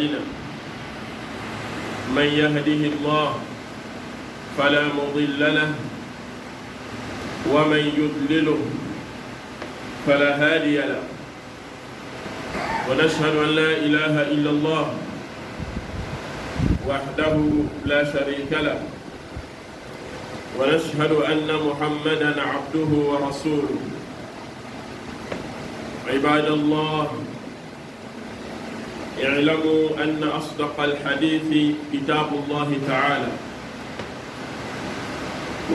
أعمالنا من يهده الله فلا مضل له ومن يضلله فلا هادي له ونشهد أن لا إله إلا الله وحده لا شريك له ونشهد أن محمدًا عبده ورسوله. عباد الله، اعلموا أن أصدق الحديث كتاب الله تعالى،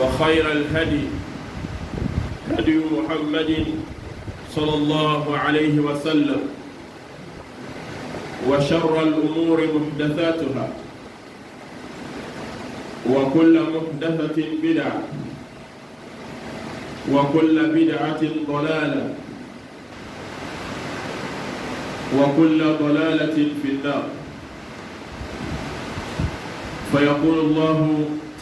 وخير الهدي هدي محمد صلى الله عليه وسلم، وشر الأمور محدثاتها، وكل محدثة بدعة، وكل بدعة ضلالة، وكل ضلالة في النار. فيقول الله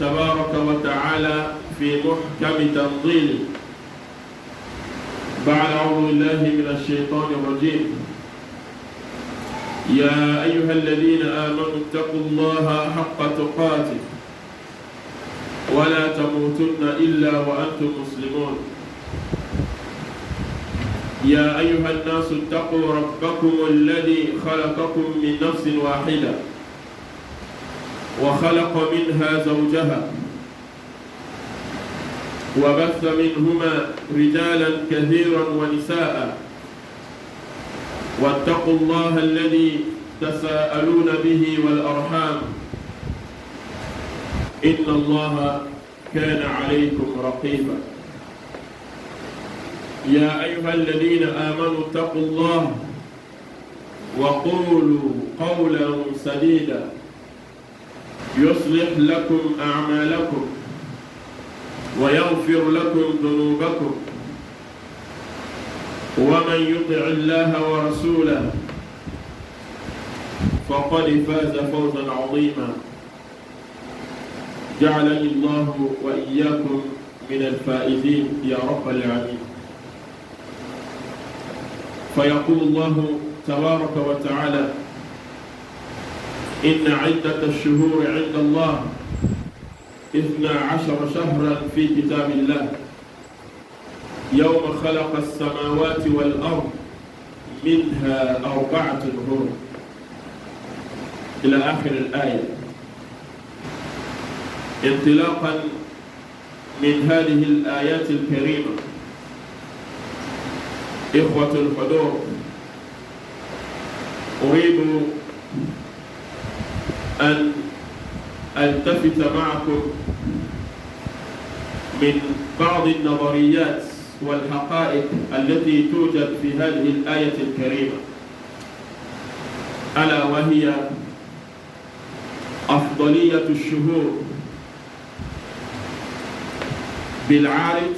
تبارك وتعالى في محكم تنزيله بعد أعوذ بالله من الشيطان الرجيم: يا أيها الذين آمنوا اتقوا الله حق تقاته ولا تموتن إلا وأنتم مسلمون. يا أيها الناس اتقوا ربكم الذي خلقكم من نفس واحدة وخلق منها زوجها وبث منهما رجالا كثيرا ونساء، واتقوا الله الذي تساءلون به والأرحام إن الله كان عليكم رقيبا. يا أيها الذين آمنوا اتقوا الله وقولوا قولا سديدا يصلح لكم أعمالكم ويغفر لكم ذنوبكم، ومن يطع الله ورسوله فقد فاز فوزا عظيما. جعلني الله وإياكم من الفائزين يا رب العالمين. فيقول الله تبارك وتعالى: إن عدة الشهور عند الله 12 شهرا في كتاب الله يوم خلق السماوات والأرض منها 4 شهور إلى آخر الآية. انطلاقا من هذه الآيات الكريمة، إخوة الحضور، أريد أن ألتفت معكم من بعض النظريات والحقائق التي توجد في هذه الآية الكريمة، ألا وهي أفضلية الشهور بالعارض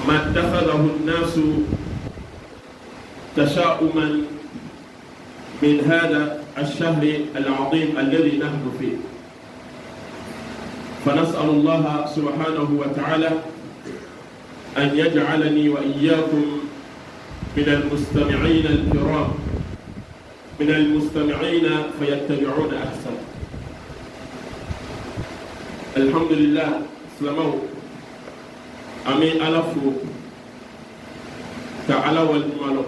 ما اتخذه الناس تشاؤما من هذا الشهر العظيم الذي نحن فيه. فنسأل الله سبحانه وتعالى أن يجعلني وإياكم من المستمعين الكرام، من المستمعين فيتبعون أحسن. الحمد لله. سلامو أمي ألفو كعلا والمالو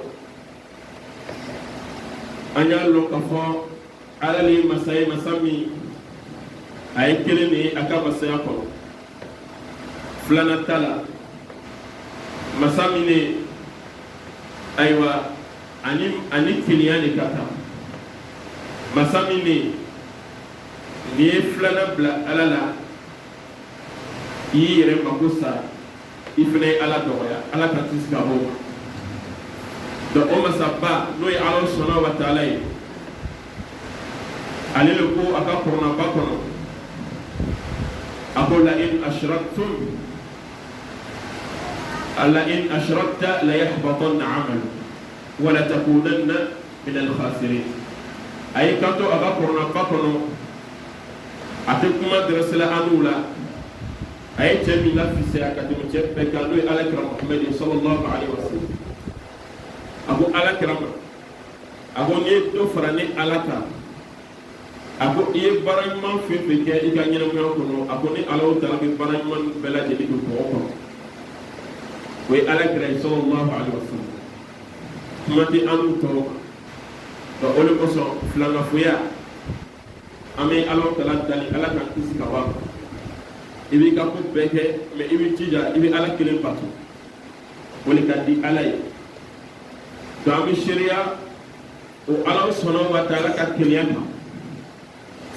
أنيا لو كفو على لي مسامي أي كلمة أكا مسياكو فلانا تلا مسامي أيوة أني كلياني كتا مسامي ني فلانا بلا ألالا yire magusa ifne ala doya ala katiska ho do o masaba no ya ala subhanahu wa ta'ala alele ko aka korona bakono aqula in ashraktum alla in ashrakta la yahbatanna 'amalu wa la takunanna min al-khasirin. Ay kanto aka korona bakono atukuma drasala anula ay temi la fise akati mo chepe kando ala kira Muhammad sallallahu alaihi wasallam abu ala kira ako ni do farani alaka ako iye baranyman fefe ke ika ɲɛnamaya kono ako ni Allahu Taala be baranyman bɛɛ lajɛlen do kɔgɔ kɔnɔ o ye alakira sallallahu alaihi wasallam kuma tɛ anu tɔw ma o de kosɔn filankafoya an bɛ Allahu Taala dali Ala k'an kisi ka bɔ a ma i b'i ka ko bɛɛ kɛ mais i b'i jija i bɛ Ala kelen bato o de ka di Ala ye donc an bɛ seereya o Ala subhanahu wa ta'ala ka keleya kan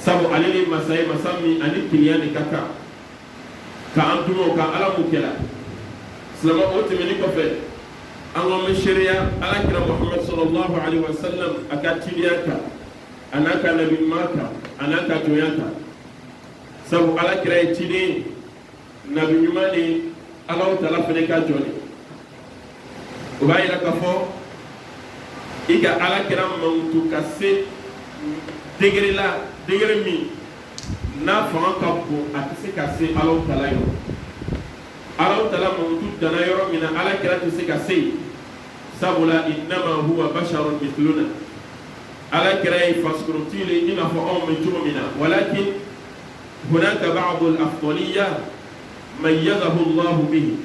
sabu ale ni masa ye masa min ani keleya de ka kan ka an tuma o kan Ala mun kɛra silama o tɛmɛnen kɔfɛ an ko an bɛ seereya Alakira Muhammad sallallahu alaihi wa sallam a ka tiliya kan a n'a ka nabiɲuman kan a n'a ka jɔnya kan sabu Alakira ye ciden nabiɲuman ni Allahu Taala fana ka jɔn ye o b'a yira k'a fɔ i ka Alakira mankutu ka se degré la degré min n'a fanga ka bon a tɛ se ka se Allahu Taala yɔrɔ Allahu Taala mankutu danna yɔrɔ min na Alakira tɛ se ka se yen sabula innama huwa basharun mithluna Alakira ye fasikɔrɔtigi le i n'a fɔ anw bɛ cogo min na walakin hunaka ba'du al-afdaliyya mayyazahu Allahu bihi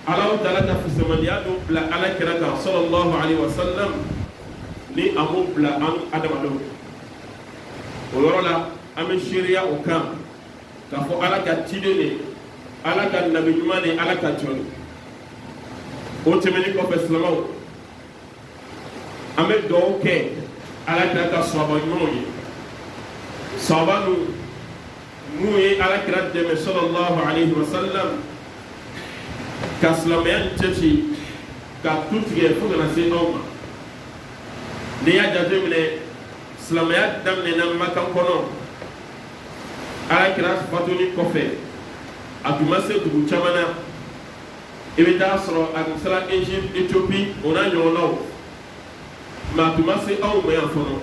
Allahu Taala ka fisamaniya dɔ bila Alakira kan sallallahu alaihi wa sallam ni a m'o bila an adamadenw o yɔrɔ la an bɛ seereya o kan k'a fɔ Ala ka ciden de Ala ka nabi ɲuman de Ala ka jɔn o tɛmɛnen kɔfɛ silamɛw an bɛ dugawu kɛ Alakira ka sahaba ɲumanw ye sahaba n'u ye Alakira dɛmɛ sallallahu alaihi wa sallam ka silamɛya cɛci ka tu tigɛ fo kana se anw ma n'i y'a jateminɛ silamɛya daminɛna Maka kɔnɔ Alakira fatuli kɔfɛ a tun ma se dugu caman na i bɛ taa sɔrɔ a tun sera Egypte Éthiopie o n'a ɲɔgɔnnaw mais a tun ma se anw ma yan fɔlɔ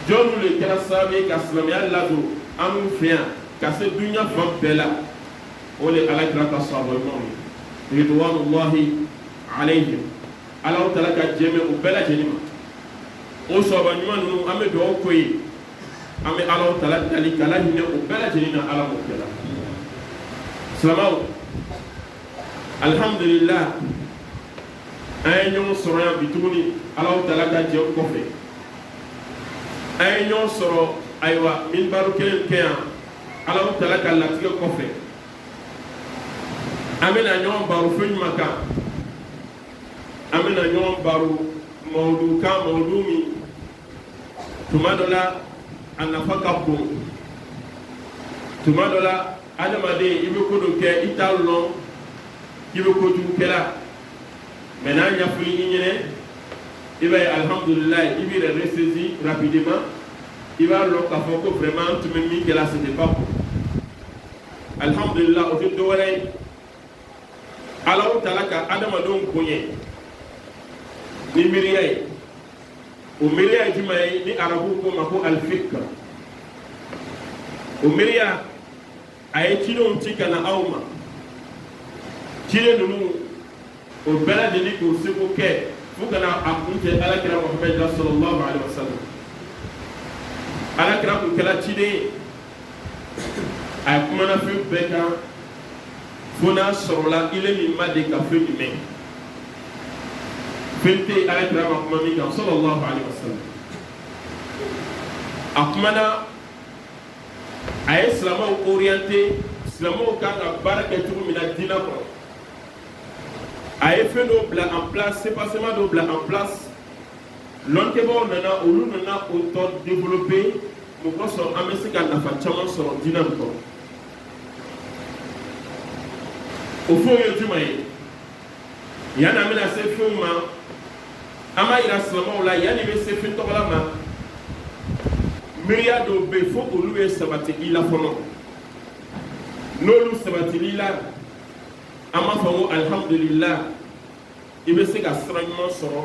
jɔnniw de kɛra sababu ye ka silamɛya ladon an fɛ yan ka se dunuya fan bɛɛ la o de Alakira ka sahaba ɲumanw ye ridwanullahi alayhim Allahu Taala ka jɛn o bɛɛ lajɛlen ma o sahaba ɲuman ninnu an bɛ dugawu k'o ye an bɛ Allahu Taala dali k'Ala hinɛ o bɛɛ lajɛlen na Ala m'o kɛla silamɛw alhamdulillah an ye ɲɔgɔn sɔrɔ yan bi tuguni Allahu Taala ka jɛ o kɔfɛ an ye ɲɔgɔn sɔrɔ ayiwa minbaru kelen kɛ yan Allahu Taala ka latigɛ kɔfɛ an bɛna ɲɔgɔn baro fɛn ɲuman kan an bɛna ɲɔgɔn baro mawudu kan mawudu min tuma dɔ la a nafa ka bon tuma dɔ la adamaden i bɛ ko dɔ kɛ i t'a lɔn k'i bɛ kojugu kɛla mais n'a ɲɛfɔli i ɲɛna i b'a ye alhamdulilayi i b'i yɛrɛ ressaisi rapidement i b'a lɔn k'a fɔ ko vraiment n tun bɛ min kɛla c'était pas bon alhamdulilayi o tɛ dɔ wɛrɛ ye Allahu Taala ka adamadenw bonya ni miiriya ye o miiriya ye jumɛn ye ni arabuw ko ma ko al-fiqh o miiriya a ye cidenw ci ka na aw ma ciden ninnu o bɛɛ lajɛlen k'o seko kɛ fo kana a kun cɛ Alakira Muhammad sallallahu alaihi wa sallam Alakira kun kɛra ciden ye a ye kumana fɛn bɛɛ kan fo n'a sɔrɔla ile min ma de ka fɛn jumɛn fɛn tɛ Alakira ma kuma min kan sallallahu alaihi wa sallam a kumana a ye silamɛw orienté silamɛw kan ka baara kɛ cogo min na diinɛ kɔnɔ a ye fɛn dɔw bila en place sépassement dɔw bila en place lɔnkɛbagaw nana olu nana o tɔ développer mun kosɔn an bɛ se ka nafa caman sɔrɔ diinɛ min kɔnɔ o fɛnw ye jumɛn ye yanni an bɛna se fɛnw ma an b'a yira silamɛw la yanni bɛ se fɛn tɔgɔla ma miiriya dɔw bɛ yen fo olu ye sabati i la fɔlɔ n'olu sabatili la an b'a fɔ ko alhamdulillah i bɛ se ka sira ɲuman sɔrɔ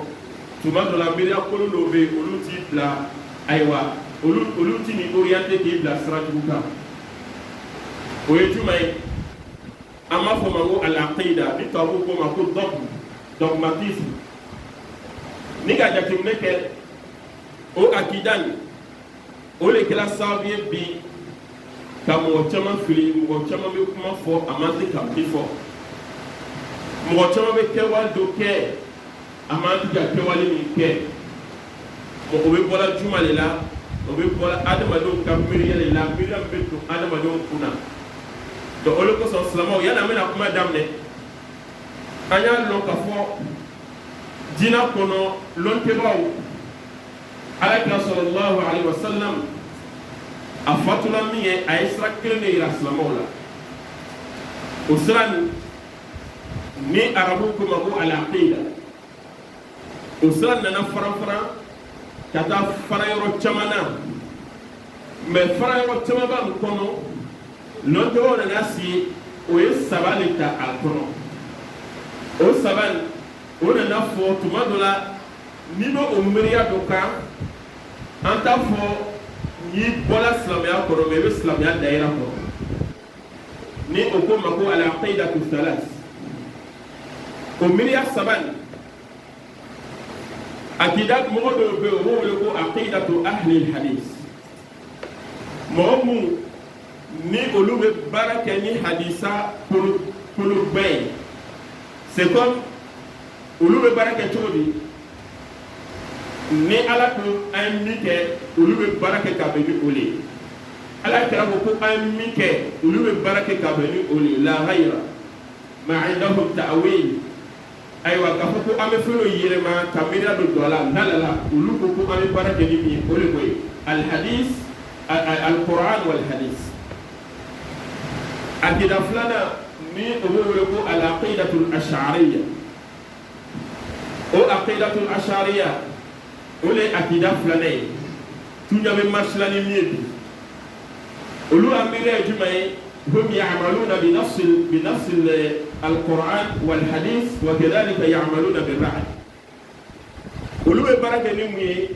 tuma dɔ la miiriya kolon dɔw bɛ yen olu t'i bila ayiwa olu t'i ni orienté k'i bila sira jugu kan o ye jumɛn ye an b'a fɔ ma ko al-aqida ni tubabuw ko ma ko dogmatisme ni ka jateminɛ kɛ o akida nin o de kɛra sababu ye bi ka mɔgɔ caman fili mɔgɔ caman bɛ kuma fɔ a man se ka min fɔ mɔgɔ caman bɛ kɛwale dɔ kɛ a man se ka kɛwale min kɛ o bɛ bɔra juma de la o bɛ bɔra adamadenw ka miiriya de la miiriya min bɛ don adamadenw kunna donc o de kosɔn silamɛw yanni an bɛna kuma daminɛ an y'a lɔn k'a fɔ diinɛ kɔnɔ lɔnkɛbaaw alakira sallallahu alaihi wasallam a fatula min ye a ye sira kelen de yira silamɛw la o sira nin ni arabuw ko ma ko al-aqida o sira nana fara ka taa fara yɔrɔ caman na mais fara yɔrɔ caman b'a kɔnɔ lɔnkɛbaaw nana sigi o ye saba de ta a kɔnɔ o saba o nana fɔ tuma dɔ la n'i bɛ o miiriya dɔ kan an t'a fɔ n'i bɔra silamɛya kɔrɔ mais i bɛ silamɛya dayira kɔrɔ ni o ko ma ko al-aqidatu thalas o miiriya saba nin akida mɔgɔ dɔw bɛ yen o b'o wele ko aqidatu ahli al-hadith mɔgɔ mun ni olu bɛ baara kɛ ni hadisa koloba ye c'est comme olu bɛ baara kɛ cogo di ni ala ko an ye min kɛ olu bɛ baara kɛ ka bɛn ni o le ala kɛra ko an ye min kɛ olu bɛ baara kɛ ka bɛn ni o le la ghayra ma indahum ta'wil ayiwa k'a fɔ ko an bɛ fɛn dɔ yɛlɛma ka miiriya dɔ don a la nalala olu ko ko an bɛ baara kɛ ni min ye o de ko ye al-hadith al-Qur'an wal-hadith akida filanan ni o bɛ wele ko al-aqidatul ash'ariyya o aqidatul ash'ariyya o le akida filanan ye tuɲa bɛ marsila ni min ye bi olu ka miiriya ye jumɛn ye hum ya'maluna bi nafsi al-Qur'an wal-hadith wa kadhalika ya'maluna bir-ra'y olu bɛ baara kɛ ni mun ye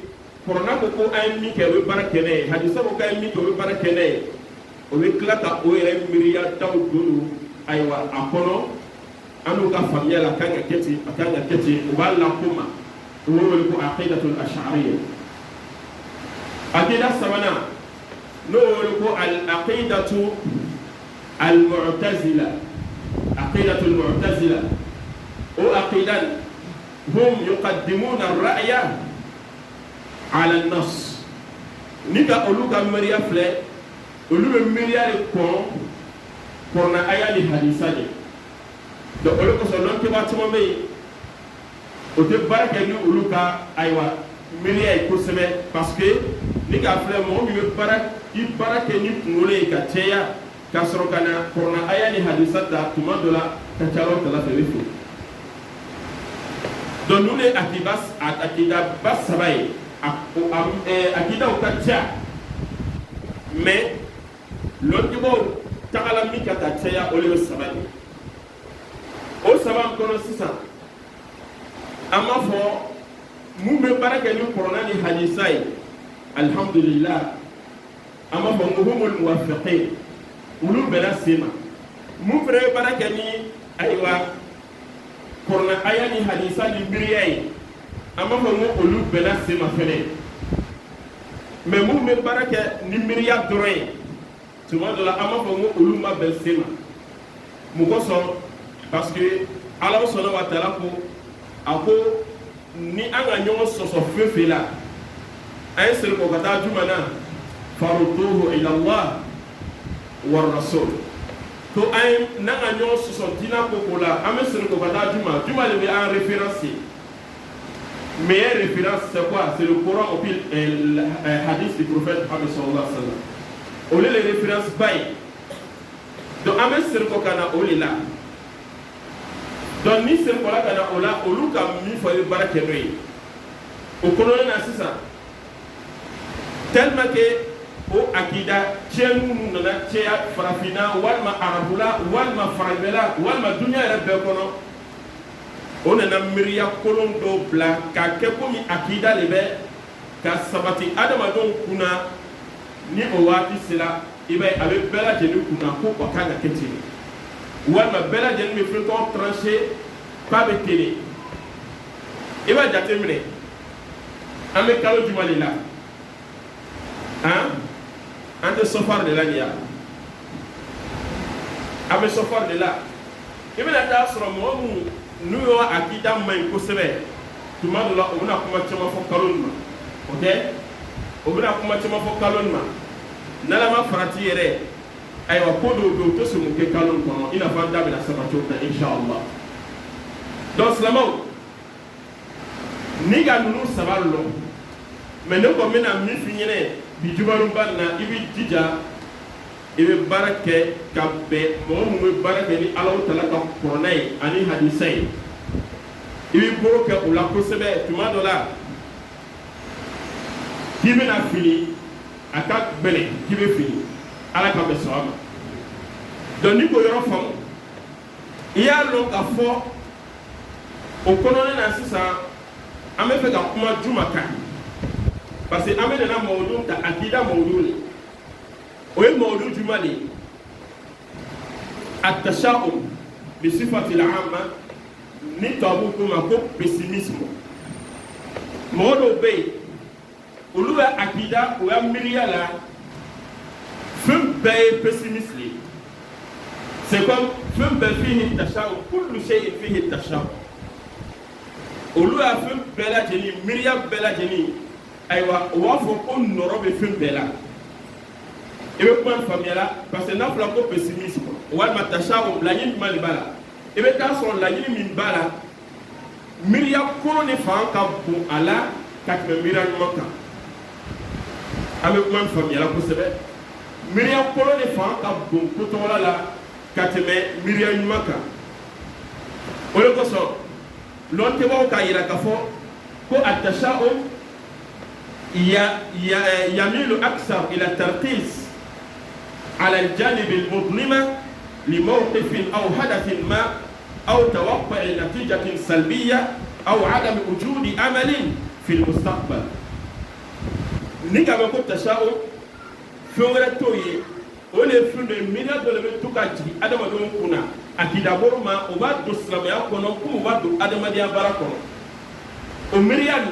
Qur'an ko ko an ye min kɛ o bɛ baara kɛ n'a ye hadisa ko k'an ye min kɛ o bɛ baara kɛ n'a ye o bɛ tila ka o yɛrɛ miiriya daw don ayiwa a kɔnɔ an n'u ka faamuya la a kan ka kɛ ten a kan ka kɛ ten u b'a lakó ma o b'o wele ko aqidatul ash'ariyya akida sabanan n'o wele ko al-aqidatu al-mu'tazila aqidatul mu'tazila o aqidan hum yuqaddimuna ar-ra'ya ala an-nass ni ka olu ka miiriya filɛ olu bɛ miiriya de kɔnɔ aya ni hadisa de donc olu kosɔn lɔnkɛbaa caman bɛ yen o tɛ baara kɛ ni olu ka ayiwa miiriya ye kosɛbɛ parce que ni k'a filɛ mɔgɔ min bɛ baara kɛ ni kunkolo ye ka caya ka sɔrɔ ka na kɔrɔna aya ni hadisa ta tuma dɔ la ka ca Alahu Taala fɛ i bɛ fili donc ninnu de ye akidaba saba ye akidaw ka ca mais lɔnkɛbaaw tagala min ka caya o de ye saba ye o saba kɔnɔ sisan an b'a fɔ mun bɛ baara kɛ ni kɔrɔna ni hadisa ye alhamdulillah an b'a fɔ humul muwaffiqin olu bɛnna sen ma mun fana bɛ baara kɛ ni ayiwa kɔrɔna aya ni hadisa ni miiriya ye an b'a fɔ ko olu bɛnna sen ma fɛnɛ mais mun bɛ baara kɛ ni miiriya dɔrɔn ye tuma dɔ la an b'a fɔ ko olu ma bɛn sen ma mun kosɔn parce que Ala subhanahu wa ta'ala ko a ko ni an ka ɲɔgɔn sɔsɔ fɛn fɛn la an ye segin kɔ ka taa juma na farudduhu ila Allah wa rasul to an ye n'an ka ɲɔgɔn sɔsɔ diinɛ ko la an bɛ segin kɔ ka taa juma de bɛ an référence meilleure référence c'est quoi? C'est le Coran ou puis hadith du prophète Muhammad sallallahu alayhi wa sallam o le référence baye donc an bɛ segin kɔ ka na o le la donc ni segin kɔ la ka na o la olu ka min fɔ ye baara kɛ n'o ye o kɔnɔna na sisan tellement que o akida cɛnni minnu nana cɛya farafinna walima arabula walima farajɛla walima dunuya yɛrɛ bɛɛ kɔnɔ o nana miiriya kolon dɔw bila k'a kɛ komi akida de bɛ ka sabati adamadenw kunna ni o waati sera i b'a ye a bɛ bɛɛ lajɛlen kunna ko o kan ka kɛ ten walima bɛɛ lajɛlen bɛ fɛn tɔgɔ tranché k'a bɛ ten i b'a jateminɛ an bɛ kalo jumɛn de la an tɛ sɔfari de la nin ya an bɛ sɔfari de la i bɛna taa sɔrɔ mɔgɔ mun n'u y'o akida man ɲi kosɛbɛ tuma dɔ la o bɛna kuma caman fɔ kalo nin ma o tɛ o bɛna kuma caman fɔ kalo nin ma n'ala ma farati yɛrɛ ayiwa ko dɔw bɛ yen u tɛ sɔn k'o kɛ kalo nin kɔnɔ i n'a fɔ an da bɛna sabati o kan inshallah donc silamɛw ni ka ninnu saba lɔ mɛ ne kɔni bɛna min f'i ɲɛna bi jumaluba nin na i b'i jija i bɛ baara kɛ ka bɛn mɔgɔ mun bɛ baara kɛ ni Alahu Taala ka kuranɛ ye ani hadisa ye i b'i bolo kɛ o la kosɛbɛ tuma dɔ la k'i bɛna fili a ka gɛlɛn k'i bɛ fili Ala ka bɛn sɔn a ma donc ni k'o yɔrɔ faamu i y'a lɔn k'a fɔ o kɔnɔna na sisan an bɛ fɛ ka kuma juma kan parce que an bɛ nana mawudu ta akida mawudu de o ye mawudu juma de ye at-tasha'um bi sifati al-amma ni tubabu ko ma ko pessimisme mɔgɔ dɔw bɛ yen olu bɛ akida o ya miiriya la fɛn bɛɛ ye pessimiste de ye c'est comme fɛn bɛɛ fihi tasha'um kullu shay'in fihi tasha'um olu y'a fɛn bɛɛ lajɛlen miiriya bɛɛ lajɛlen ayiwa o b'a fɔ ko nɔrɔ bɛ fɛn bɛɛ la i bɛ kuma faamuya la parce que n'a fɔra ko pessimisme walima tasha'um laɲini jumɛn de b'a la i bɛ taa sɔrɔ laɲini min b'a la miiriya kɔrɔ ni fan ka bon a la ka tɛmɛ miiriya ɲuman kan an bɛ kuma faamuya la kosɛbɛ miiriya kɔrɔ ni fan ka bon kotɔgɔla la ka tɛmɛ miiriya ɲuman kan o de kosɔn lɔntɛbaw k'a yira k'a fɔ ko at-tasha'um yamilu aksar ila tarkis على الجانب المظلم لموقف أو هدف ما أو توقع نتيجة سلبية أو عدم وجود أمل في المستقبل نيجا بقول تشاؤم فورة توي ولا فند مينا دولة بتوكاجي أدم أدم كنا أكيد أبور ما وبعد السلام يا كنا كم وبعد أدم أدي أباركنا ومريان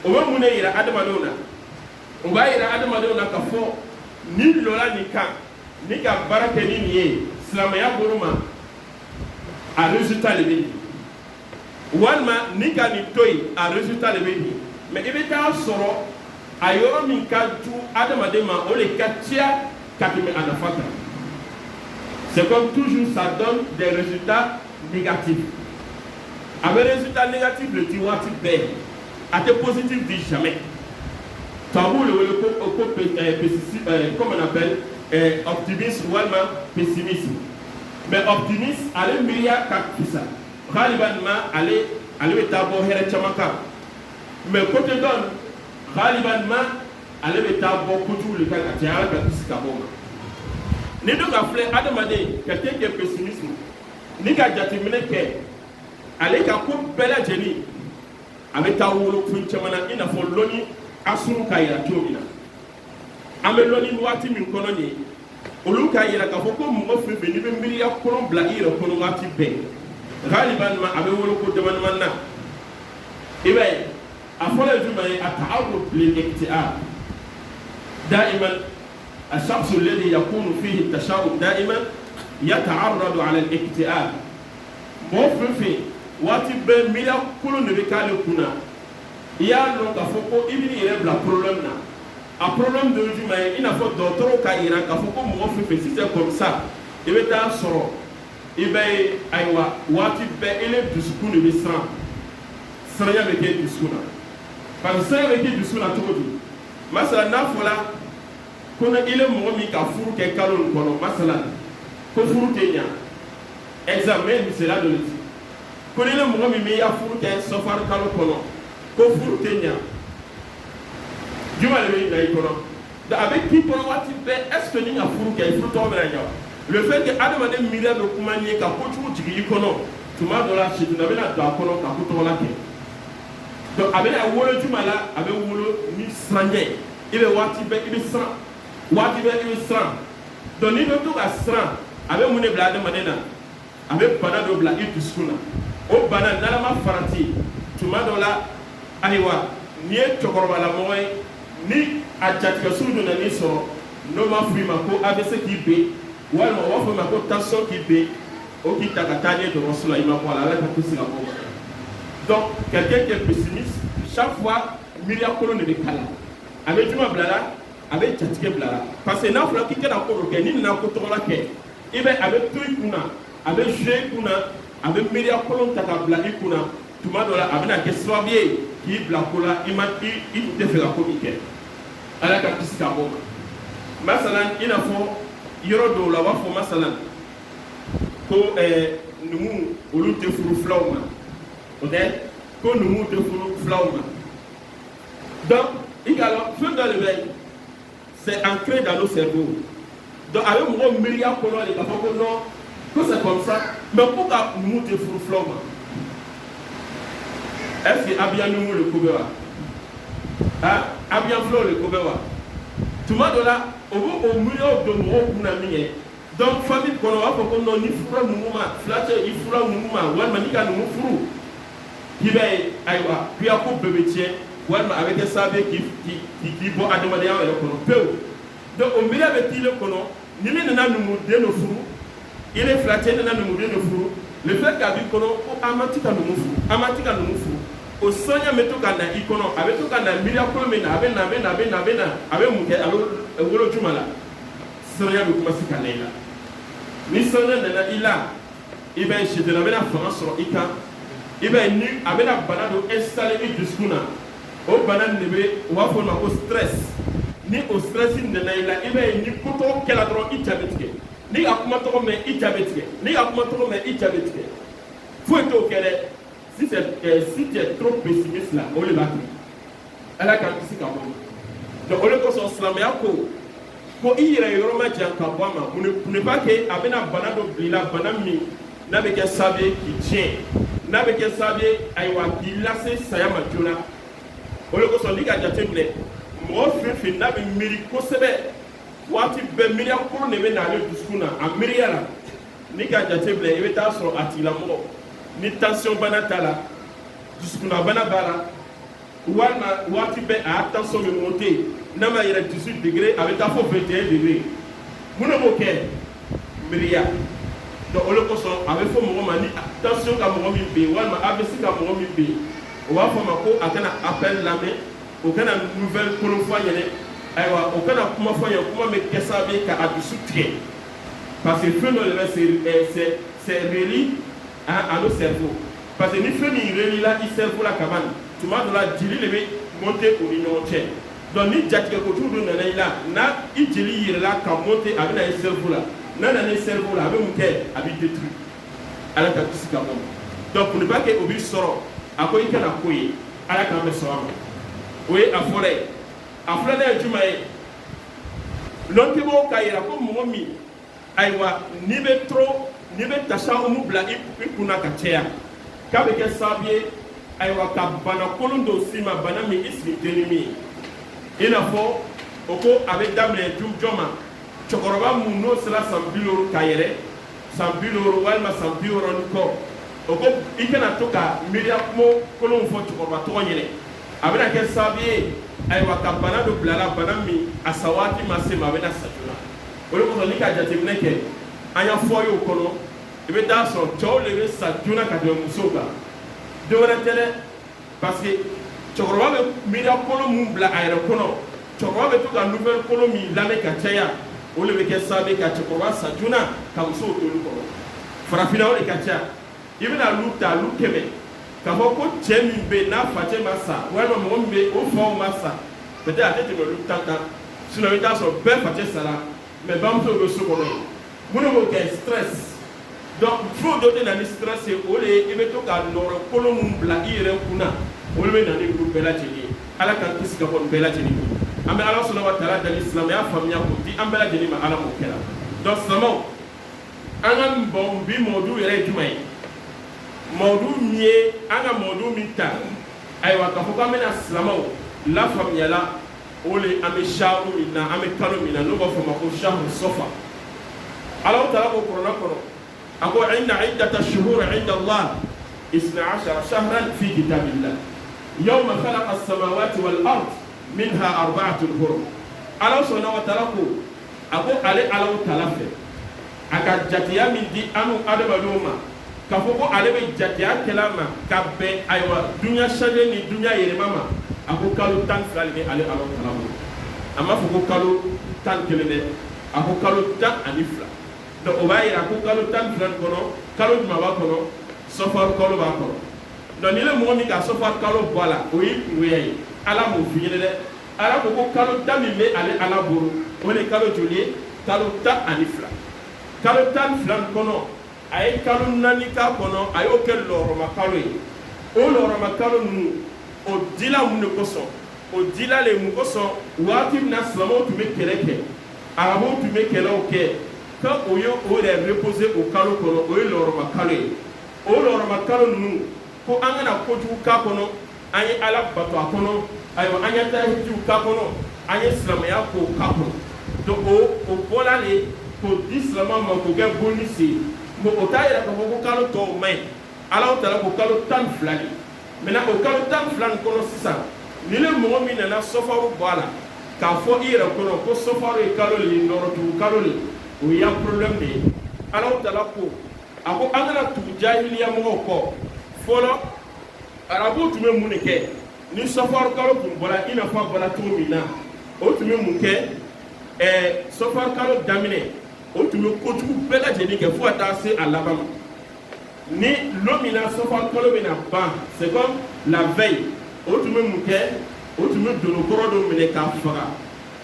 وما منيرة أدم أدونا وبايرة أدم أدونا كفو ni lola ni kan ni ka baara kɛ ni nin ye silamɛya bolo ma a résultat de bɛ nin walima ni ka nin to yen a résultat de bɛ nin mais i bɛ taa sɔrɔ a yɔrɔ min ka jugu adamaden ma o de ka ciya ka tɛmɛ a nafa kan c'est comme toujours ça donne des résultats négatifs a bɛ résultat négatif de di waati bɛɛ a tɛ positif di jamais. Tabou le comme on appelle optimisme ou pessimisme. Mais optimisme, allez miria kakisa. Khalibanma allez tabo here chamaka. Mais côté donne, Khalibanma allez tabo kutu le kakatiara kakisika bonga. Ni donc a fait adamade quelqu'un qui est pessimiste. Ni ka jatimine ke allez ka ko bela jeni. Avec ta wolo kunchamana ina fo loni asunu ka yira cogo min na an bɛ lɔnni waati min kɔnɔ nin ye olu k'a yira k'a fɔ ko mɔgɔ fɛn fɛn n'i bɛ miiriya kɔnɔ bila i yɛrɛ kɔnɔ waati bɛɛ ghaliban ma a bɛ wolo ko damadama na i b'a ye a fɔlɔ ye jumɛn ye a ta'arrud lil-ikti'ab da'iman الشخص الذي يكون فيه التشاؤم دائما يتعرض على الاكتئاب mɔgɔ fɛn fɛn waati bɛɛ miiriya kolo de bɛ k'ale kunna i y'a dɔn k'a fɔ ko i bɛ n'i yɛrɛ bila problème na a problème dɔ ye jumɛn ye i n'a fɔ dɔgɔtɔrɔw k'a yira k'a fɔ ko mɔgɔ fɛn fɛn si c'est comme ça i bɛ taa sɔrɔ i bɛ ye ayiwa waati bɛɛ ele dusukun de bɛ siran siranya bɛ kɛ dusukun na parce que siranya bɛ kɛ dusukun na cogo di masala n'a fɔla ko na ile mɔgɔ min ka furu kɛ kalo nin kɔnɔ masala ko furu tɛ ɲa examen misaliya dɔ le di ko ni ile mɔgɔ min bɛ ya furu kɛ sɔfari kalo kɔnɔ ko furu tɛ ɲa juma de bɛ na i kɔnɔ donc a bɛ k'i kɔnɔ waati bɛɛ est ce que ni ka furu kɛ furu tɔgɔ bɛ na ɲa le fait que adamaden miiriya bɛ kuma ɲɛ ka kojugu jigin i kɔnɔ tuma dɔ la sitina bɛna don a kɔnɔ ka ko tɔgɔ la kɛ donc a bɛna wolo juma la a bɛ wolo ni siranjɛ i bɛ waati bɛɛ i bɛ siran waati bɛɛ i bɛ siran donc n'i bɛ to ka siran a bɛ mun de bila adamaden na a bɛ bana dɔ bila i dusukun na o bana n'ala ma farati tuma dɔ la ayiwa ni ye cɛkɔrɔba lamɔgɔ ye ni a jatigɛso donna ni sɔrɔ n'o ma f'i ma ko AVC k'i ben walima o b'a fɔ i ma ko tension k'i ben o k'i ta ka taa ɲɛ dɔgɔtɔrɔso la i ma bɔ a la Ala ka kisi ka bɔ donc quelqu'un qui est pessimiste chaque fois miiriya kolon de bɛ kala a bɛ juma bila la a bɛ jatigɛ bila la parce que n'a fɔra k'i kana ko dɔ kɛ ni nana ko tɔgɔla kɛ i bɛ a bɛ to i kunna a bɛ jouer i kunna a bɛ miiriya kolon ta ka bila i kunna tuma dɔ la a bɛna kɛ sababu ye k'i bila ko la i tun tɛ fɛ ka ko min kɛ Ala ka kisi ka bɔ masalan i n'a fɔ yɔrɔ dɔw la u b'a fɔ masalan ko numu olu tɛ furu filaw ma o tɛ ko numu tɛ furu filaw ma donc i ka dɔn fɛn dɔ de bɛ c'est ancré dans nos cerveaux donc a bɛ mɔgɔ miiriya kɔnɔ de k'a fɔ ko non que c'est comme ça mais ko ka numu tɛ furu filaw ma est-ce que abiyan numu le ko bɛ wa ah abiyan filaw le ko bɛ wa tuma dɔ la o b'o miiriyaw don mɔgɔw kunna min ye donc famille kɔnɔ u b'a fɔ ko non ni furula numu ma fila cɛ i furula numu ma walima n'i ka numu furu k'i bɛ ye ayiwa kuya ko bɛɛ bɛ tiɲɛ walima a bɛ kɛ sababu ye k'i bɔ adamadenya yɛrɛ kɔnɔ pewu donc o miiriya bɛ t'i le kɔnɔ ni min nana numuden dɔ furu i ni fila cɛ nana numuden dɔ furu le fait k'a b'i kɔnɔ ko an ma ti ka numu furu an ma ti ka numu furu o sɔnya bɛ to ka na i kɔnɔ a bɛ to ka na miiriya kolon bɛ na a bɛ na a bɛ mun kɛ a bɛ wolo juma la sɔnya bɛ commencer ka na i la ni sɔnya nana i la i bɛ sitana a bɛna fanga sɔrɔ i kan i bɛ ni a bɛna bana dɔ installer i dusukun na o bana nin de bɛ u b'a fɔ o ma ko stress ni o stress nana i la i bɛ ni ko tɔgɔ kɛla dɔrɔn i ja bɛ tigɛ ni ka kuma tɔgɔ mɛn i ja bɛ tigɛ ni ka kuma tɔgɔ mɛn i ja bɛ tigɛ foyi t'o kɛ dɛ si tu es trop pessimiste là o de b'a kɛ Ala k'an kisi ka bɔ donc o de kosɔn silamɛya ko i yɛrɛ yɔrɔ ma jan ka bɔ a ma mun ne b'a kɛ a bɛna bana dɔ bila i la bana min n'a bɛ kɛ sababu ye k'i tiɲɛ n'a bɛ kɛ sababu ye ayiwa k'i lase saya ma joona o de kosɔn n'i ka jate minɛ mɔgɔ fɛn fɛn n'a bɛ miiri kosɛbɛ waati bɛɛ miiriya kolon de bɛ na ale dusukun na a miiriya la n'i ka jate minɛ i bɛ taa sɔrɔ a tigilamɔgɔ ni tension bana t'a la dusukunna bana b'a la walima waati bɛɛ a y'a tension bɛ monter n'a ma yɛrɛ 18 degré a bɛ taa fɔ 21 degré mun de b'o kɛ miiriya donc o de kosɔn a bɛ fɔ mɔgɔ ma ni tension ka mɔgɔ min bɛ yen walima AVC ka mɔgɔ min bɛ yen o b'a fɔ ma ko a kana appel lamɛn o kana nouvelle kolon fɔ a ɲɛna ayiwa o kana kuma fɔ a ɲɛna kuma bɛ kɛ sababu ye ka a dusu tigɛ parce que fɛn dɔ de bɛ c'est relié à nos cerveaux parce que ni fɛn min relié la i cerveau la kaban tuma dɔ la jeli de bɛ monter o ni ɲɔgɔn cɛ donc ni jatigɛ kojugu dɔ nana i la n'a i jeli yɛlɛla ka monter a bɛ na i cerveau la n'a nana i cerveau la a bɛ mun kɛ a bɛ détruire Ala ka kisi ka bɔ donc pour ne pas que o b'i sɔrɔ a ko i kana ko ye Ala k'an bɛ sɔn a ma o ye a fɔlɔ ye a filanan ye jumɛn ye lɔntibaw k'a yira ko mɔgɔ min ayiwa n'i bɛ tasawumu bila i kunna ka caya k'a bɛ kɛ sababu ye ayiwa ka bana kolon dɔw s'i ma bana min i sigi tɛ ni min ye i n'a fɔ o ko a bɛ daminɛ jɔn ma cɛkɔrɔba mun n'o sera san 50 ka yɛlɛ san 50 walima san 60 ni kɔ o ko i kana to ka miiriya kolonw fɔ cɛkɔrɔba tɔgɔ ɲɛnɛ a bɛna kɛ sababu ye ayiwa ka bana dɔ bila la bana min a sa waati ma se ma a bɛna sa joona o de kosɔn n'i ka jateminɛ kɛ an y'a fɔ ye o kɔnɔ i bɛ taa sɔrɔ cɛw de bɛ sa joona ka tɛmɛ musow kan dɔ wɛrɛ tɛ dɛ parce que cɛkɔrɔba bɛ miiriya kolon mun bila a yɛrɛ kɔnɔ cɛkɔrɔba bɛ to ka nouvelle kolon min lamɛn ka caya o de bɛ kɛ sababu ye ka cɛkɔrɔba sa joona ka musow to olu kɔrɔ farafinna o de ka ca i bɛna lu ta lu 100 k'a fɔ ko cɛ min bɛ yen n'a facɛ ma sa walima mɔgɔ min bɛ yen o faw ma sa peut-être a tɛ tɛmɛ olu 10 kan sinon i bɛ taa sɔrɔ bɛɛ facɛ sara mais bamuso bɛ so kɔnɔ yen mun de b'o kɛ stress donc fo dɔ tɛ na ni stress ye o de ye i bɛ to ka nɔrɔ kolon min bila i yɛrɛ kunna o de bɛ na ni olu bɛɛ lajɛlen ye Ala k'an kisi ka bɔ nin bɛɛ lajɛlen ma an bɛ Ala subahana wa taala deli silamɛya faamuya k'o di an bɛɛ lajɛlen ma Ala m'o kɛra donc silamɛw an ka bi mɔdu yɛrɛ ye jumɛn ye mɔdu min ye an ka mɔdu min ta ayiwa k'a fɔ k'an bɛna silamɛw lafaamuya la o de an bɛ sahuru min na an bɛ kalo min na n'o b'a fɔ ma ko sahuru sɔfa Ala taala ko kuranɛ kɔnɔ a ko inna iddata shuhuri inda Allah 12 shahran fi kitabillah yawma khalaqa as-samawati wal ard minha arba'atun hurum ala subhanahu wa ta'ala ko ako ale ala talafe aka jatiya min di anu adabadoma ka fo ko ale be jatiya kelama ka be aywa dunya shade ni dunya yeremama ako kalu tan salbe ale ala talamu amma fo ko kalu tan kelene ako kalu tan anifla do o bayi ako kalu tan flan kono kalu ma ba kono sofar kalu ba kono do ni le mo mi ka sofar kalu bala o yi kuwe ala mo fiye de ala ko kalo tan me ale ala buru woni kalo joli kalo ta anifla kalo tan flan kono ay kalo nani ka kono ayo ke loro makalo yi o loro makalo nu o dila mun ko so o dila le mun ko so wati na slamo tu me keleke arabo tu me kelo ke ka o yo o le reposer o kalo kono o loro makalo yi o loro makalo nu ko angana ko ju ka kono ay ala bato kono ayo anya tahiju ka kono anya islamaya ko ka kono to o bola le ko islama ma ko ga bonisi mo o tayira ko ko kalo to mai ala o tala ko kalo tan flani mena o kalo tan flan kono sisa ni le mo mi na sofaru bala ka fo ira kono ko sofaru e kalo li noro tu kalo li o ya problem be ala o tala ko ako angana tu jahiliya mo ko folo arabu tu me munike ni safar kalo tun bɔra i n'a fɔ a bɔra cogo min na o tun bɛ mun kɛ safar kalo daminɛ o tun bɛ kojugu bɛɛ lajɛlen kɛ fo ka taa se a laban ma ni lo min na safar kalo bɛ na ban c'est comme la veille o tun bɛ mun kɛ o tun bɛ donokɔrɔ dɔw minɛ k'a faga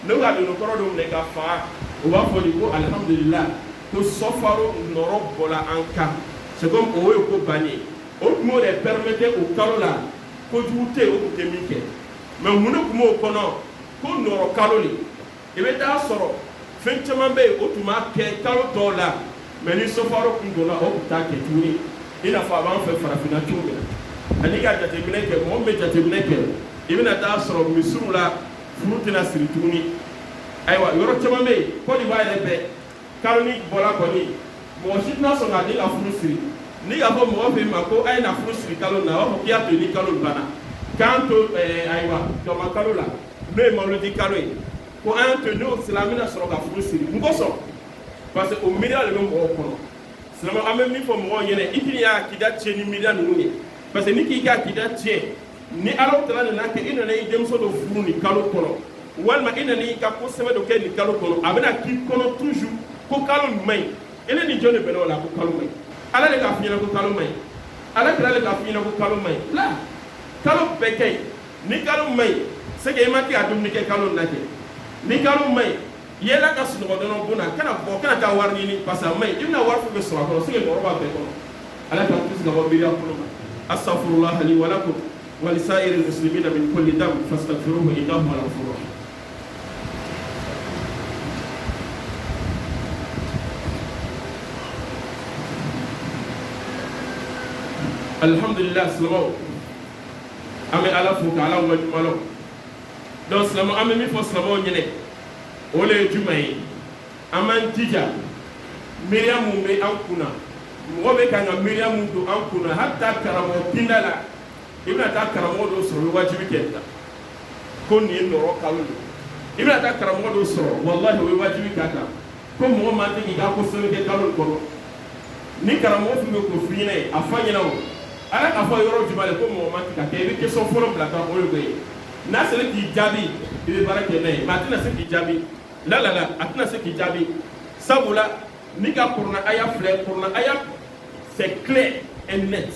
n'o ka donokɔrɔ dɔw minɛ k'a faga o b'a fɔ de ko alhamdulillah ko safaro nɔrɔ bɔra an kan c'est comme o ye ko bannen o tun b'o de permettre o kalo la ko jugu tɛ o tun tɛ min kɛ mɛ mun de tun b'o kɔnɔ ko nɔrɔ kalo le i bɛ taa sɔrɔ fɛn caman bɛ yen o tun b'a kɛ kalo tɔw la mɛ ni sofaro tun donna o tun t'a kɛ tuguni i n'a fɔ a b'an fɛ farafinna cogo min na ani ka jateminɛ kɛ mɔgɔ min bɛ jateminɛ kɛ i bɛna taa sɔrɔ misiriw la furu tɛna siri tuguni ayiwa yɔrɔ caman bɛ yen Côte d'Ivoire yɛrɛ bɛɛ kalo ni bɔra kɔni mɔgɔ si tɛna sɔn k'a den ka furu siri ni ka fɔ mɔgɔ fɛ ma ko a ye na furu siri kalo na a b'a fɔ k'i y'a to ni kalo banna k'an to ayiwa tɔma kalo la n'o ye mawuludi kalo ye ko an y'a to n'o sera an bɛna sɔrɔ ka furu siri mun kosɔn parce que o miiriya de bɛ mɔgɔw kɔnɔ sinon an bɛ min fɔ mɔgɔw ɲɛna i k'i y'a akida tiɲɛ ni miiriya ninnu ye parce que ni k'i ka akida tiɲɛ ni ala tala nana kɛ i nana i denmuso dɔ furu nin kalo kɔnɔ walima i nana i ka ko sɛbɛn dɔ kɛ nin kalo kɔnɔ a bɛna k'i kɔnɔ toujours ko kalo nin man ɲi e ne ni jɔn de bɛnna o la ko kalo man ɲi ala de k'a f'i ɲɛna ko kalo man ɲi ala kɛra de k'a f'i ɲɛna ko kalo man ɲi la kalo bɛɛ kɛ ɲi ni kalo man ɲi c'est que i ma kɛ a dumuni kɛ kalo na kɛ ni kalo man ɲi yɛlɛ ka sunɔgɔ dɔrɔn bon na kana bɔ kana taa wari ɲini parce que a man ɲi i bɛna wari fɛn fɛn sɔrɔ a kɔnɔ c'est que mɔgɔ b'a bɛɛ kɔnɔ ala k'an kisi ka bɔ miiriya kɔnɔ ma astaghfirullah li wa lakum wa li sa'iril muslimina min kulli dam fastaghfiruhu innahu huwal ghafurur rahim. Alhamdulillah silamaw an bɛ ala fo ka ala waleɲuman dɔn donc silamaw an bɛ min fɔ silamaw ɲɛnɛ o le ye jumɛn ye an b'an jija miiriya mun bɛ an kunna mɔgɔ bɛ kan ka miiriya mun don an kunna hali taa karamɔgɔ kinda la i bɛna taa karamɔgɔ dɔw sɔrɔ i bɛ wajibi kɛ ta ko nin ye nɔrɔ kalo ye i bɛna taa karamɔgɔ dɔw sɔrɔ walahi o ye wajibi k'a kan ko mɔgɔ man tɛ k'i ka ko sɛbɛn kɛ kalo kɔnɔ ni karamɔgɔ fɛn fɛn k'o f'i ɲɛna ye a fa ɲɛna o ala k'a fɔ yɔrɔ jumɛn de ko mɔgɔ man tɛ ka kɛ i bɛ question fɔlɔ bila kan o de bɛ yen n'a sera k'i jaabi i bɛ baara kɛ n'a ye mɛ a tɛna se k'i jaabi la a tɛna se k'i jaabi sabula ni ka kurana aya filɛ kurana aya c'est clair et net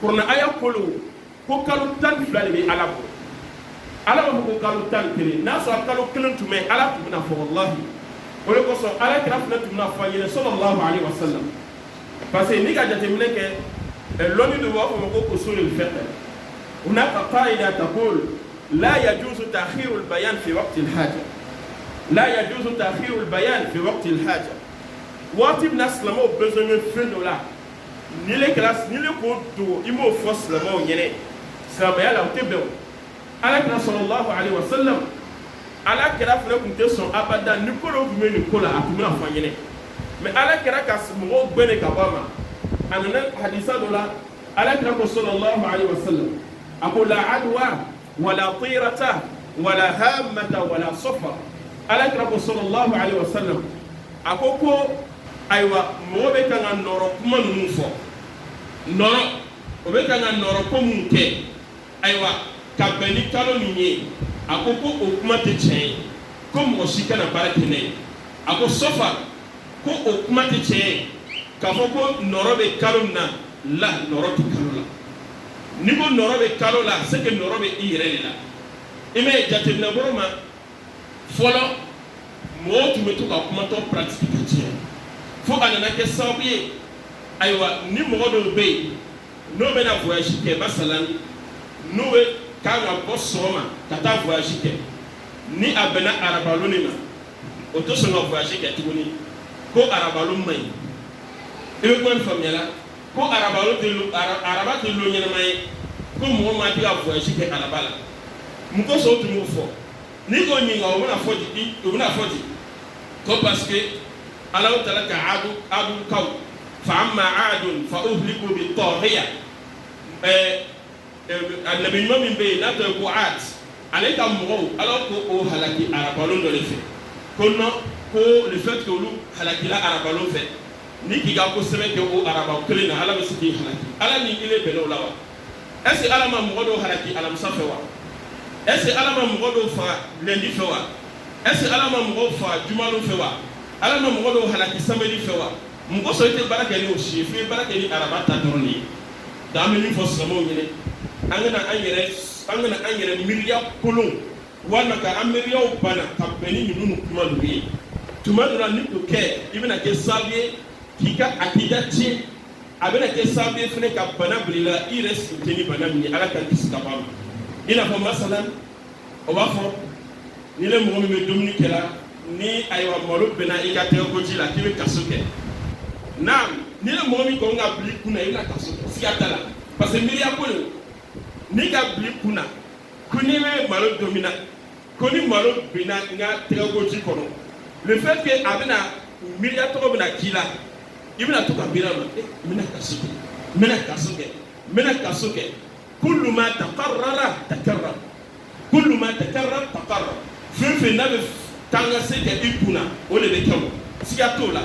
kurana aya kolo ko kalo 12 de bɛ ala bolo ala b'a fɔ ko kalo 11 n'a sɔrɔ kalo 1 tun bɛ ala tun bɛna fɔ wallahi o de kosɔn ala kira fana tun bɛna fɔ an ɲɛna sallallahu alaihi wa sallam parce que ni ka jateminɛ kɛ lɔnni de b'a fɔ ma ko usul al-fiqh هناك قاعدة تقول لا يجوز تأخير البيان في وقت الحاجة لا يجوز تأخير البيان في وقت الحاجة واتب ناس لما بزمن فين ولا نيلي كلاس نيلي كودو إمو فصل لما ونيني سلام يلا وتبعو على كنا صلى الله عليه وسلم على كنا فنكم تسون أبدا نقولوا بمن نقولا أتمنى فنيني mais ala kɛra ka mɔgɔw gbɛnɛ ka bɔ a ma a nana hadisa dɔ la ala kɛra ko sallallahu alaihi wa sallam أقول لا عدوى ولا طيرة ولا هامة ولا صفر على رب صلى الله عليه وسلم أقول أيوة موبك عن نورك من نفو نور وبك عن نورك من كي أيوة كبني كالو نيني أقول أكما تشين كم وشيكنا باركني أقول صفر كو أكما تشين كفوكو نورك كالو نا لا نورك كالو لا nigo noro be kalo la c'est que noro be irele la ime jatem na boroma folo mo tu metu ka kuma to pratique fo anana ke sabiye aywa ni mo do be no be na voyage ke basalan no be ka na bosoma kata voyage ke ni abena arabalo ni ma o to so na voyage ke tiboni ko arabalo mai e ko en famela ko arabalo de araba de lo nyana mai ko mo ma ti ga voyage ke arabala mu ko so tu mu fo ni ko nyi ga o na fodi ko parce que Allah ta'ala ka adu kaw fa amma aadun fa uhliku bi taghiya annabi min be na to ko aat alayka mo alors ko o halaki arabalo do le fait ko le fait que lu halaki la arabalo fait ni ki ga ko sebe ke o araba ko le na ala be siki halaki ala ni ile be lo lawa est-ce ala ma mo do halaki ala musafa wa est-ce ala ma mo do fa lendi fe wa est-ce ala ma mo fa jumalo fe wa ala ma mo do halaki samedi fe wa mo ko so ite baraka ni o shi fe baraka ni araba ta dorni da mi ni fo samo nyine angana anyere miliya kolon wana ka ameriya o bana ka beni ni nunu kuma lubi tuma dura ni to ke ibina ke sabiye kika akida ti abena ke sabiye fene ka bana bilila ires teni bana ni ala kan kisika ba ina ko masalan o ba fo ni le mo mi domini kela ni aywa molo bena ikate ko ji la kiwe kasuke nam ni le mo mi ko nga bli kuna ila kasuke siatala parce que miliya kolon ni ka bli kuna kuni me malo domina koni malo bina nga tego ji kono le fait que abena miliya to bina kila ibina to ka bira mina kasuke kullu ma taqarrara takarrar kullu ma takarrar taqarrar fe na be tanga se ke ikuna o le be kawo siya to la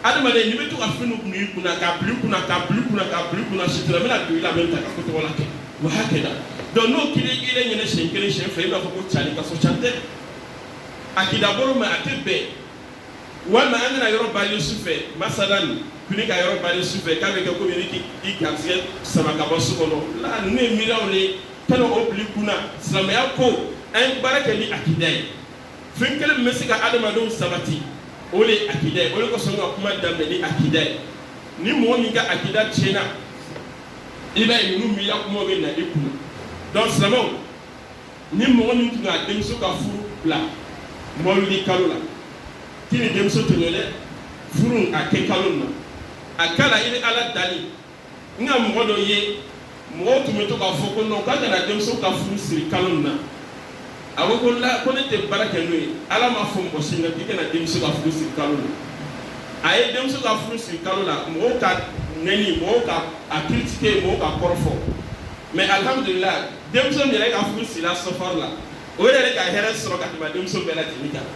adama de ni be to ka finu kunu ikuna ka bli kuna sitira mina do ila men ta ka to wala ke wa hakeda donc no kile ile nyene shenkele shenfe iba ko chali ka so chante akida boro ma atebe wala angana yoro bali sufe masalan kuni ka yoro bali sufe ka be ko miniki ikansie sama ka bosu kono la ne mirawle tano obli kuna sama ya ko en baraka ni akidai finkele mesika adama do sabati ole akidai ole ko songa kuma dambe ni akidai ni mo mi ka akida chena iba inu mi ya kuma be na ikuna donc sama ni mo ni tunga dem so ka furu la mo li kalola kini dem so tonyele furun ake kalonna akala ile ala dali nga mo do ye mo tu meto ka foko no ka na dem so ka furu siri kalonna awoko la ko ne te baraka no ala ma fo mo singa dike na dem so ka furu siri kalonna ay dem so ka furu siri kalonna mo ka neni mo ka a critiquer mo ka korfo mais alhamdulillah dem so ne ka furu siri la safar la o yɛrɛ ka hɛrɛ sɔrɔ ka tɛmɛ denmuso bɛɛ lajɛlen kan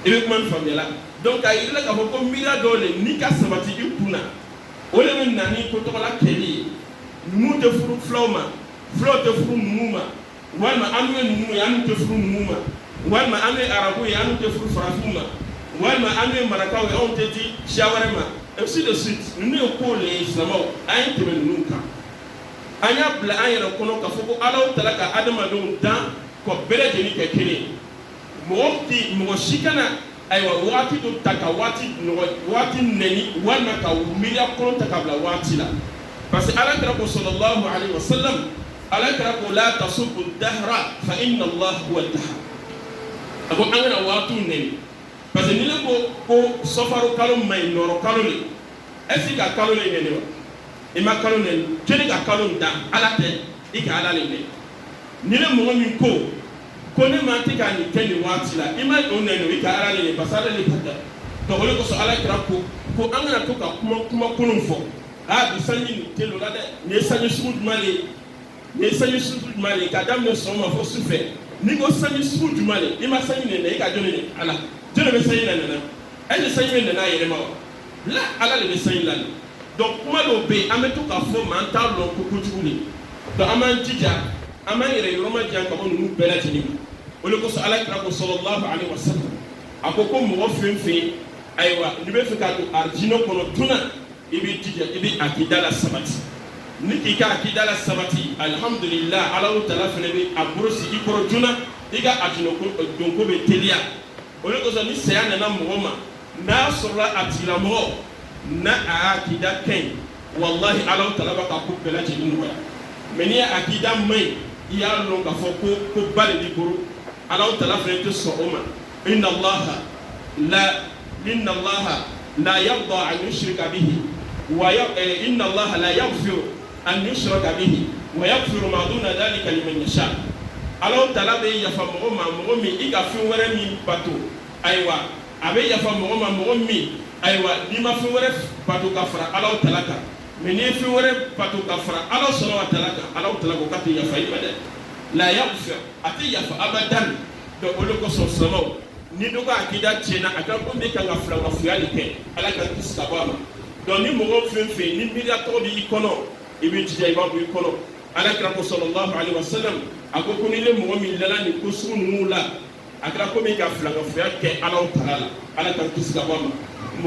i bɛ kuma min faamuya donc a yirala k'a fɔ ko miiriya dɔw le n'i ka sabati i kunna o de bɛ na ni ko tɔgɔla kɛli ye numu tɛ furu filaw ma filaw tɛ furu numu ma walima an ye numu ye an tɛ furu numu ma walima an ye arabu ye an tɛ furu farafinw ma walima an ye marakaw ye anw tɛ di siya wɛrɛ ma ainsi de suite ninnu ye ko le ye silamɛw an ye tɛmɛ ninnu kan an y'a bila an yɛrɛ kɔnɔ k'a fɔ ko Alahu Taala ka adamadenw dan ko bele jeni ke kele mo si kana aywa waati do taka waati neni walma ka miliya ko taka bla waati la parce que ala kara ko sallallahu alaihi wasallam ala kara ko la tasubbu dahra fa inna Allah huwa ad-dahr ako angana waatu neni parce que ni le ko safaru kalo may noro kalo le est-ce ka kalo le neni wa e ma kalo neni kene ka kalo nda ala te e ka ala le neni ni le mo min ko ne ma ti ka ni keni waati la ima o ne no ika ara le basala le pada to ole ko so ala kira ko an na to ka kuma kunun fo a bi sanyi ni telo la de ne sanyi su male ni sanyi sugu jumɛn de k'a daminɛ sɔgɔma fo su fɛ n'i ko sanyi sugu jumɛn de n'i ma sanyi nɛnɛ i ka jɔnni de ala jɔnni bɛ sanyi nɛnɛ ɛni sanyi bɛ nɛnɛ a yɛrɛ ma wa la ala de bɛ sanyi la donc kuma dɔw bɛ yen an bɛ to k'a fɔ maa an t'a dɔn ko kojugu de donc an b'an jija an b'an yɛrɛ yɔrɔ ma jan ka bɔ ninnu bɛɛ lajɛlen ma o de kosɔn ala kira ko sallallahu alaihi wasallam a ko mɔgɔ fɛn fɛn ayiwa n'i bɛ fɛ ka don arijinɛ kɔnɔ joona i b'i jija i bɛ akida la sabati ni k'i ka akida la sabati alhamdulillah ala ta'ala fana bɛ a bolo sigi i kɔrɔ joona i ka arijinɛ donko bɛ teliya o de kosɔn ni saya nana mɔgɔ ma n'a sɔrɔla a tigilamɔgɔ na a akida ka ɲi wallahi ala ta'ala b'a ka ko bɛɛ lajɛlen nɔgɔya mais n'i ye akida man ɲi i y'a lɔn k'a fɔ ko ba de b'i bolo ala ta'ala fana tɛ sɔn o ma inna allaha la yarda an yushrika bihi wa inna allaha la yaghfiru an yushraka bihi wa yaghfiru ma duna dhalika liman yasha ala ta'ala bɛ yafa mɔgɔ ma mɔgɔ min i ka fɛn wɛrɛ min bato ayiwa a bɛ yafa mɔgɔ ma mɔgɔ min ayiwa n'i ma fɛn wɛrɛ bato ka fara ala ta'ala kan mais n'i ye fɛn wɛrɛ bato ka fara ala subhanahu wa ta'ala kan ala ta'ala ko k'a tɛ yafa i ma dɛ la yaghfir a tɛ yafa abadan donc o de kosɔn silamɛw ni dɔ ka akida tiɲɛna a ka ko min kan ka filankafoya de kɛ ala ka kisi ka bɔ a ma donc ni mɔgɔ fɛn fɛn ni miiriya tɔgɔ b'i kɔnɔ i bɛ jija i b'a bɔ i kɔnɔ ala kira ko sallallahu alaihi wasallam a ko ni ne mɔgɔ min dala nin ko sugu ninnu la a kɛra ko min ka filankafoya kɛ ala ta'ala la ala ka kisi ka bɔ a ma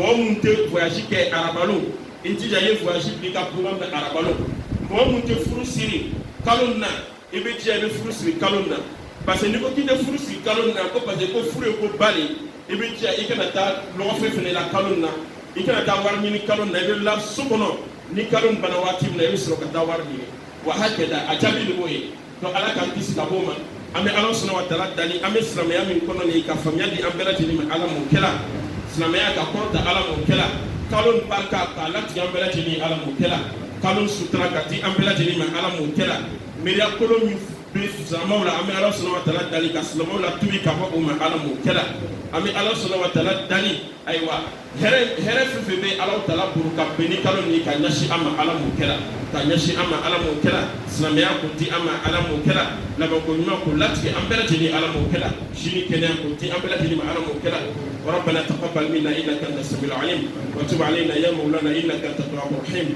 mɔgɔ mun tɛ voyage kɛ arabalon i jija i ye voyage bi ka programme kɛ arabalon mɔgɔ mun tɛ furu siri kalo na i bɛ jija i bɛ furu siri kalo na parce que n'i ko k'i tɛ furu siri kalo na ko parce que ko furu ye ko ba de i bɛ jija i kana taa lɔgɔfɛ fana la kalo na i kana taa wari ɲini kalo na i bɛ la so kɔnɔ ni kalo bana waati min na i bɛ sɔrɔ ka taa wari ɲini wa hakɛda a jaabi de b'o ye donc ala k'an kisi ka bɔ o ma an bɛ ala sɔnna wa taala dali an bɛ silamɛya min kɔnɔ nin ka faamuya di an bɛɛ lajɛlen ma ala m'o kɛla silamɛya ka kɔrɔta ala m'o kɛla kalo barika k'a latigɛ an bɛɛ lajɛlen ala m'o kɛla kalo sutura ka di an bɛɛ lajɛlen ma ala m'o kɛla miiriya kolon min bɛ silamɛw la an bɛ ala sɔnna wa taala dali ka silamɛw la tubi ka bɔ o ma ala m'o kɛla an bɛ ala sɔnna wa taala dali ayiwa hɛrɛ fɛn fɛn bɛ ala ta'ala bolo ka bɛn ni kalo nin ka ɲɛsin an ma ala m'o kɛla ka ɲɛsin an ma ala m'o kɛla silamɛya ko di an ma ala m'o kɛla labanko ɲuman ko latigɛ an bɛɛ lajɛlen ala m'o kɛla sini kɛnɛya ko di an bɛɛ lajɛlen ma ala m'o kɛla ربنا تقبل منا انك انت السميع العليم وتب علينا يا مولانا انك انت التواب الرحيم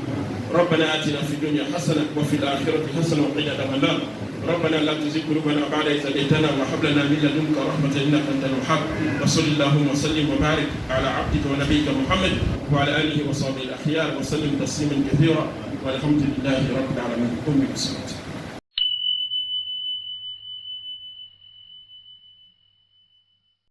ربنا اتنا في الدنيا حسنه وفي الاخره حسنه وقنا عذاب النار ربنا لا تزغ قلوبنا بعد إذ هديتنا وهب لنا من لدنك رحمة إنك أنت الوهاب وصل اللهم وسلم وبارك على عبدك ونبيك محمد وعلى آله وصحبه الأخيار وسلم تسليما كثيرا والحمد لله رب العالمين قم بالصلاة